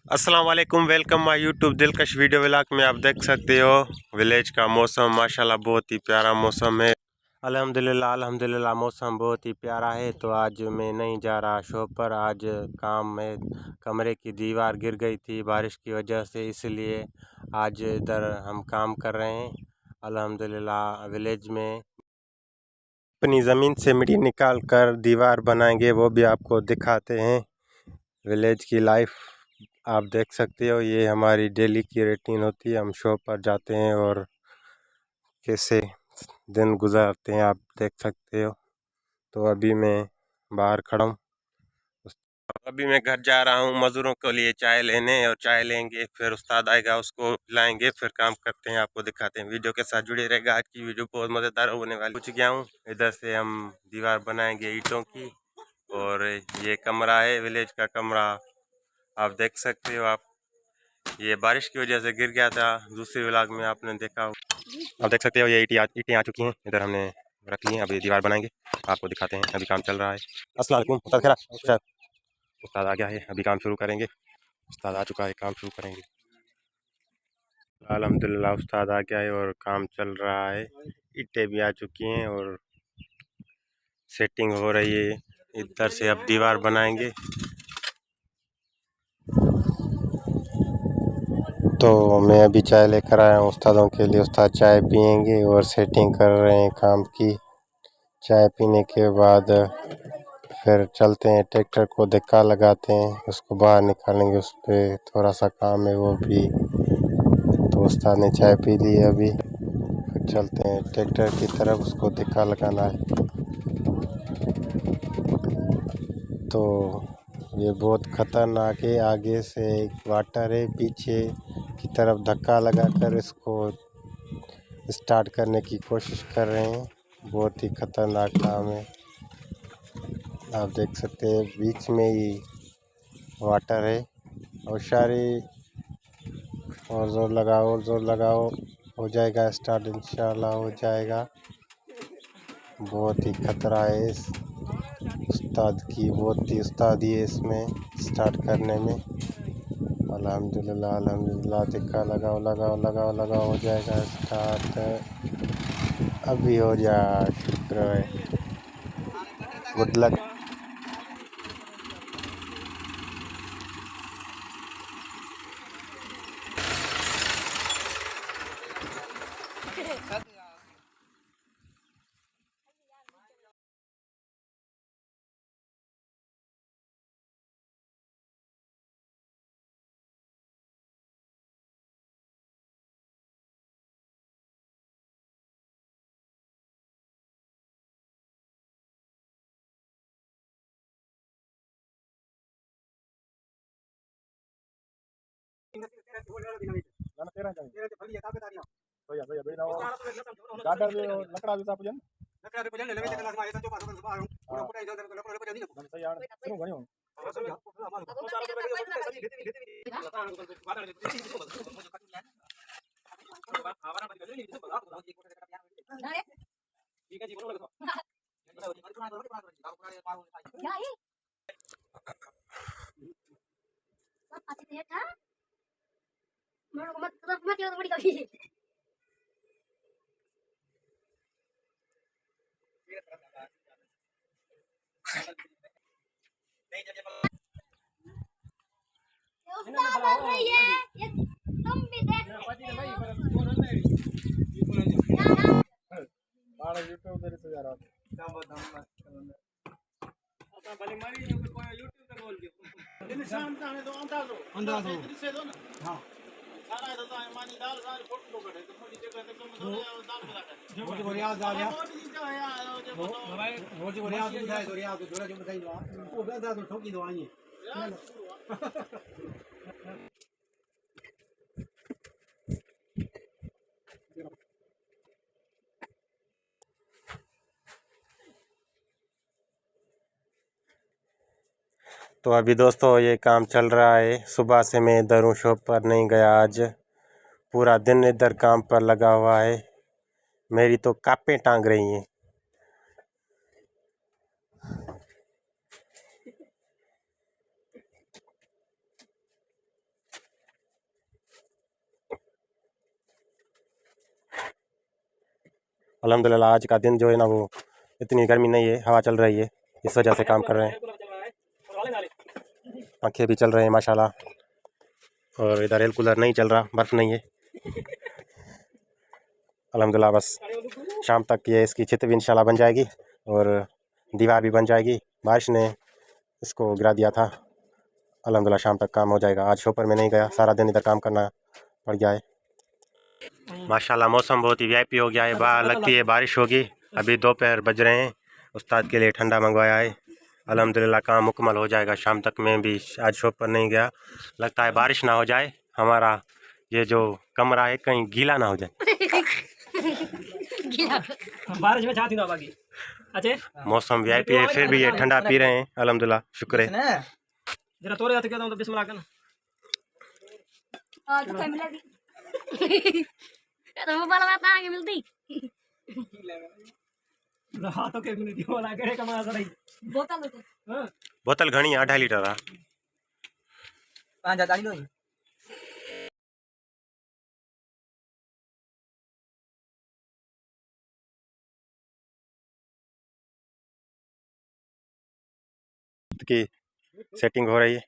अस्सलाम वालेकुम, welcome my YouTube दिलकश वीडियो व्लॉग में। आप देख सकते हो विलेज का मौसम, माशाल्लाह बहुत ही प्यारा मौसम है। अल्हम्दुलिल्लाह अल्हम्दुलिल्लाह मौसम बहुत ही प्यारा है। तो आज मैं नहीं जा रहा शॉप पर, आज काम में कमरे की दीवार गिर गई थी बारिश की वजह से, इसलिए आज इधर हम काम कर रहे हैं। अल्हम्दुलिल्लाह विलेज में अपनी ज़मीन से मिट्टी निकाल कर दीवार बनाएंगे, वो भी आपको दिखाते हैं। विलेज की लाइफ आप देख सकते हो, ये हमारी डेली की रूटीन होती है। हम शॉप पर जाते हैं और कैसे दिन गुजारते हैं आप देख सकते हो। तो अभी मैं बाहर खड़ा हूँ, अभी मैं घर जा रहा हूँ मज़दूरों के लिए चाय लेने, और चाय लेंगे फिर उस्ताद आएगा उसको पिलाएंगे, फिर काम करते हैं, आपको दिखाते हैं। वीडियो के साथ जुड़े रहेगा, आज की वीडियो बहुत मज़ेदार होने वाली। पूछ गया हूँ, इधर से हम दीवार बनाएंगे ईंटों की, और ये कमरा है विलेज का कमरा, आप देख सकते हो। आप ये बारिश की वजह से गिर गया था, दूसरे व्लॉग में आपने देखा हो। आप देख सकते हो ये ईंटें आ चुकी हैं, इधर हमने रख ली हैं, अभी दीवार बनाएंगे, आपको दिखाते हैं। अभी काम चल रहा है। अस्सलाम वालेकुम उस्ताद, खैर उस्ताद आ गया है, अभी काम शुरू करेंगे। उस्ताद आ चुका है, काम शुरू करेंगे। अल्हम्दुलिल्लाह उस्ताद आ गया है और काम चल रहा है। ईंटें भी आ चुकी हैं और सेटिंग हो रही है। इधर से अब दीवार बनाएंगे। तो मैं अभी चाय लेकर आया हूँ उस्तादों के लिए, उस्ताद चाय पियेंगे और सेटिंग कर रहे हैं काम की। चाय पीने के बाद फिर चलते हैं, ट्रैक्टर को धक्का लगाते हैं, उसको बाहर निकालेंगे, उस पर थोड़ा सा काम है वो भी। तो उस्ताद ने चाय पी ली है अभी, फिर चलते हैं ट्रैक्टर की तरफ, उसको धक्का लगाना है। तो ये बहुत ख़तरनाक है, आगे से एक वाटर है, पीछे की तरफ धक्का लगाकर इसको स्टार्ट करने की कोशिश कर रहे हैं। बहुत ही ख़तरनाक काम है, आप देख सकते हैं बीच में ही वाटर है। होशियारी, और ज़ोर लगाओ और ज़ोर लगाओ, हो जाएगा स्टार्ट, इंशाल्लाह हो जाएगा। बहुत ही खतरा है इस उस्ताद की, बहुत ही उस्तादी है इसमें स्टार्ट करने में। अल्हम्दुलिल्लाह अल्हम्दुलिल्लाह, धक्का लगाओ लगाओ लगाओ लगाओ, हो जाएगा स्टार्ट, अभी हो जाए, शुक्र है, गुड लक। तो अभी दोस्तों ये काम चल रहा है, सुबह से मैं इधर हूँ, शॉप पर नहीं गया आज, पूरा दिन इधर काम पर लगा हुआ है। मेरी तो कापें टांग रही हैं। अल्हम्दुलिल्लाह आज का दिन जो है ना वो इतनी गर्मी नहीं है, हवा चल रही है, इस वजह से काम कर रहे हैं। पंखे भी चल रहे हैं माशाल्लाह। और इधर एयर कूलर नहीं चल रहा, बर्फ़ नहीं है। अल्हम्दुलिल्लाह बस शाम तक ये इसकी छत भी इंशाल्लाह बन जाएगी और दीवार भी बन जाएगी। बारिश ने इसको गिरा दिया था। अल्हम्दुलिल्लाह शाम तक काम हो जाएगा। आज शॉपर में नहीं गया, सारा दिन इधर काम करना पड़ गया है। माशाल्लाह मौसम बहुत ही वीआईपी हो गया है। बाहर लगती है बारिश होगी। अभी दोपहर बज रहे हैं। उस्ताद के लिए ठंडा मंगवाया है। अल्हम्दुलिल्लाह काम मुकम्मल हो जाएगा शाम तक। में भी आज शॉप पर नहीं गया, लगता है बारिश ना हो जाए, हमारा ये जो कमरा है कहीं गीला ना हो जाए। बारिश में छाती ना बाकी। अच्छा मौसम वीआईपी है, फिर भी ये ठंडा पी रहे हैं। अल्हम्दुलिल्लाह शुक्र है। जरा तोरे हाथ क्या तो बिस्मिल्लाह करना। हां तो मिला दी। तो मोबाइल में आगे मिलती। हाथों के मिलती वाला करे कमा सही। बोतल हां बोतल घणी 2.5 लीटर आ। 5 डाली लो। की सेटिंग हो रही है।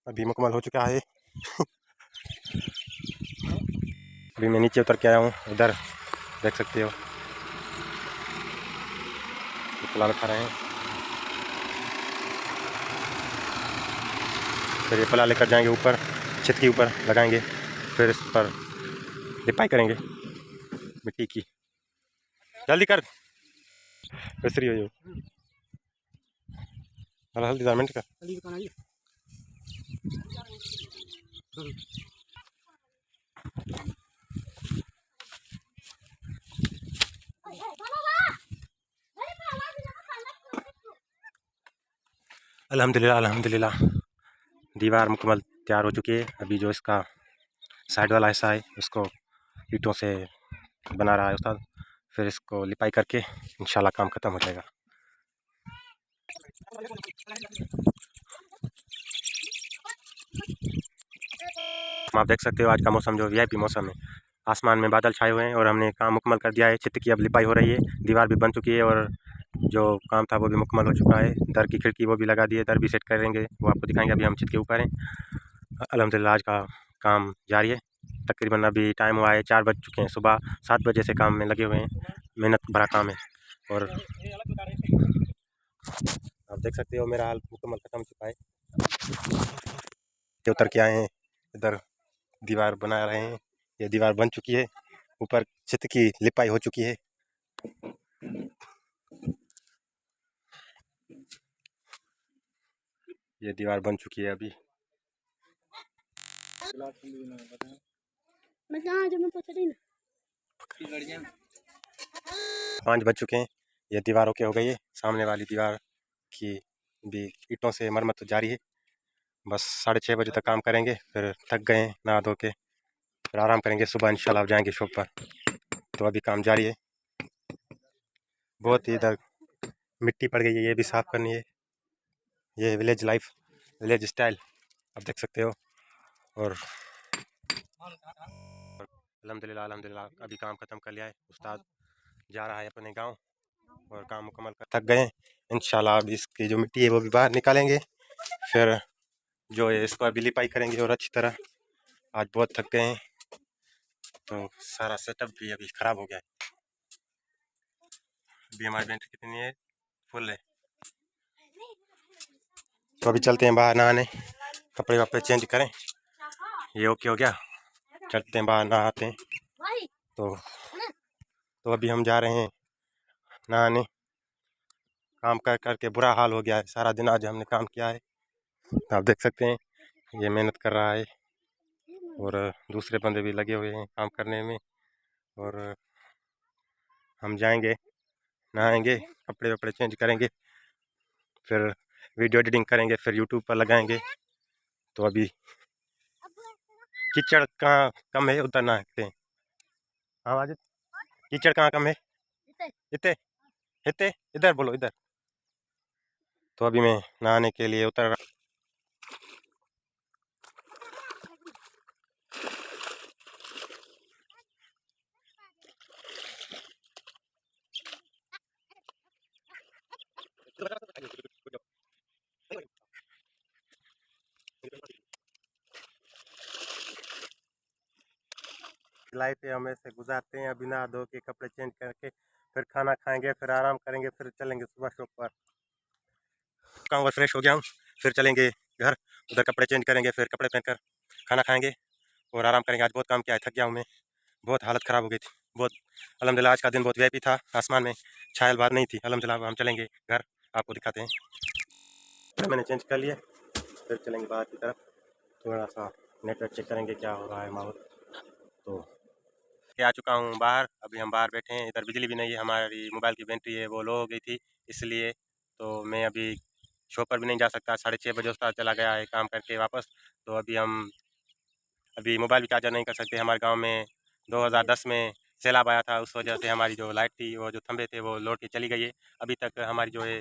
अभी मुकम्मल हो चुका है। अभी मैं नीचे उतर के आया हूँ। इधर देख सकते हो पुला खा रहे हैं। फिर ये पला लेकर जाएंगे ऊपर, छत के ऊपर लगाएंगे। फिर इस पर लिपाई करेंगे मिट्टी की। जल्दी कर कसरी हो हल्दी 10 मिनट का। अल्हम्दुलिल्लाह अल्हम्दुलिल्लाह दीवार मुकम्मल तैयार हो चुकी है। अभी जो इसका साइड वाला हिस्सा है उसको ईंटों से बना रहा है उस्ताद। फिर इसको लिपाई करके इंशाल्लाह काम ख़त्म हो जाएगा। आप देख सकते हो आज का मौसम जो वीआईपी मौसम है। आसमान में बादल छाए हुए हैं और हमने काम मुकम्मल कर दिया है। छत की अब लिपाई हो रही है, दीवार भी बन चुकी है और जो काम था वो भी मुकम्मल हो चुका है। दर की खिड़की वो भी लगा दी है, दर भी सेट करेंगे, वो आपको दिखाएंगे। अभी हम छत के ऊपर हैं। अल्हम्दुलिल्लाह आज का काम जारी है। तकरीबन अभी टाइम हुआ है 4 बज चुके हैं। सुबह 7 बजे से काम में लगे हुए हैं। मेहनत भरा काम है और आप देख सकते हो मेरा हाल मुकम्मल ख़त्म हो चुका है। उतर के आए हैं, इधर दीवार बना रहे हैं। ये दीवार बन चुकी है, ऊपर छत की लिपाई हो चुकी है। ये दीवार बन चुकी है। अभी 5 बज चुके हैं। ये दीवार ओके हो गई है। सामने वाली दीवार की भी ईंटों से मरम्मत जारी है। बस 6:30 बजे तक काम करेंगे, फिर थक गए नहा धो के फिर आराम करेंगे। सुबह इंशाल्लाह जाएंगे शॉप पर। तो अभी काम जारी है। बहुत ही इधर मिट्टी पड़ गई है, ये भी साफ़ करनी है। ये विलेज लाइफ, विलेज स्टाइल आप देख सकते हो। और अल्हम्दुलिल्लाह अल्हम्दुलिल्लाह अभी काम ख़त्म कर लिया है। उस्ताद जा रहा है अपने गांव और काम मुकम्मल कर थक गए। इंशाल्लाह अब इसकी जो मिट्टी है वो भी बाहर निकालेंगे। फिर जो है इसको अभी लिपाई करेंगे और अच्छी तरह। आज बहुत थक गए हैं तो सारा सेटअप भी अभी ख़राब हो गया है। अभी हमारी बैटरी कितनी है, फुल है। तो अभी चलते हैं बाहर नहाने, कपड़े वपड़े चेंज करें। ये ओके हो गया, चलते हैं बाहर नहाते हैं। तो अभी हम जा रहे हैं नहाने। काम कर करके बुरा हाल हो गया है। सारा दिन आज हमने काम किया है। आप देख सकते हैं ये मेहनत कर रहा है और दूसरे बंदे भी लगे हुए हैं काम करने में। और हम जाएंगे, नहाएंगे, कपड़े वपड़े चेंज करेंगे, फिर वीडियो एडिटिंग करेंगे, फिर यूट्यूब पर लगाएंगे। तो अभी कीचड़ कहाँ कम है उधर नहाते हैं। हाँ वाजिद, कीचड़ कहाँ कम है? इतने इतने इधर बोलो, इधर। तो अभी मैं नहाने के लिए उतर रहा। लाइफ पे हम ऐसे गुजारते हैं, अभी नहा धो के कपड़े चेंज करके फिर खाना खाएंगे, फिर आराम करेंगे, फिर चलेंगे सुबह शॉप पर। खाऊंगा, फ्रेश हो गया हूँ, फिर चलेंगे घर। उधर कपड़े चेंज करेंगे, फिर कपड़े पहनकर खाना खाएंगे और आराम करेंगे। आज बहुत काम किया है, थक गया हूँ मैं, बहुत हालत ख़राब हो गई थी बहुत। अल्हम्दुलिल्लाह आज का दिन बहुत वीआईपी था, आसमान में छायल बात नहीं थी। अल्हम्दुलिल्लाह हम चलेंगे घर, आपको दिखाते हैं। मैंने चेंज कर लिया, फिर चलेंगे बाहर की तरफ, थोड़ा सा नेटवर्क चेक करेंगे क्या हो रहा है माहौल। तो आ चुका हूँ बाहर, अभी हम बाहर बैठे हैं। इधर बिजली भी नहीं है, हमारी मोबाइल की बैटरी है वो लो हो गई थी, इसलिए तो मैं अभी शॉप पर भी नहीं जा सकता। 6:30 बजे उस्ताद चला गया है काम करके वापस। तो अभी हम मोबाइल भी चार्जर नहीं कर सकते। हमारे गांव में 2010 में सैलाब आया था, उस वजह से हमारी जो लाइट थी, वो जो खंभे थे, वो लौट के चली गई है। अभी तक हमारी जो है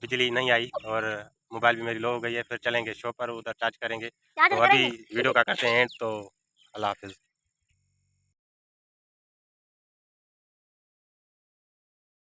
बिजली नहीं आई और मोबाइल भी मेरी लो हो गई है। फिर चलेंगे शॉप पर, उधर चार्ज करेंगे। तो अभी वीडियो का करते हैं एंड। तो अल्लाह हाफिज़।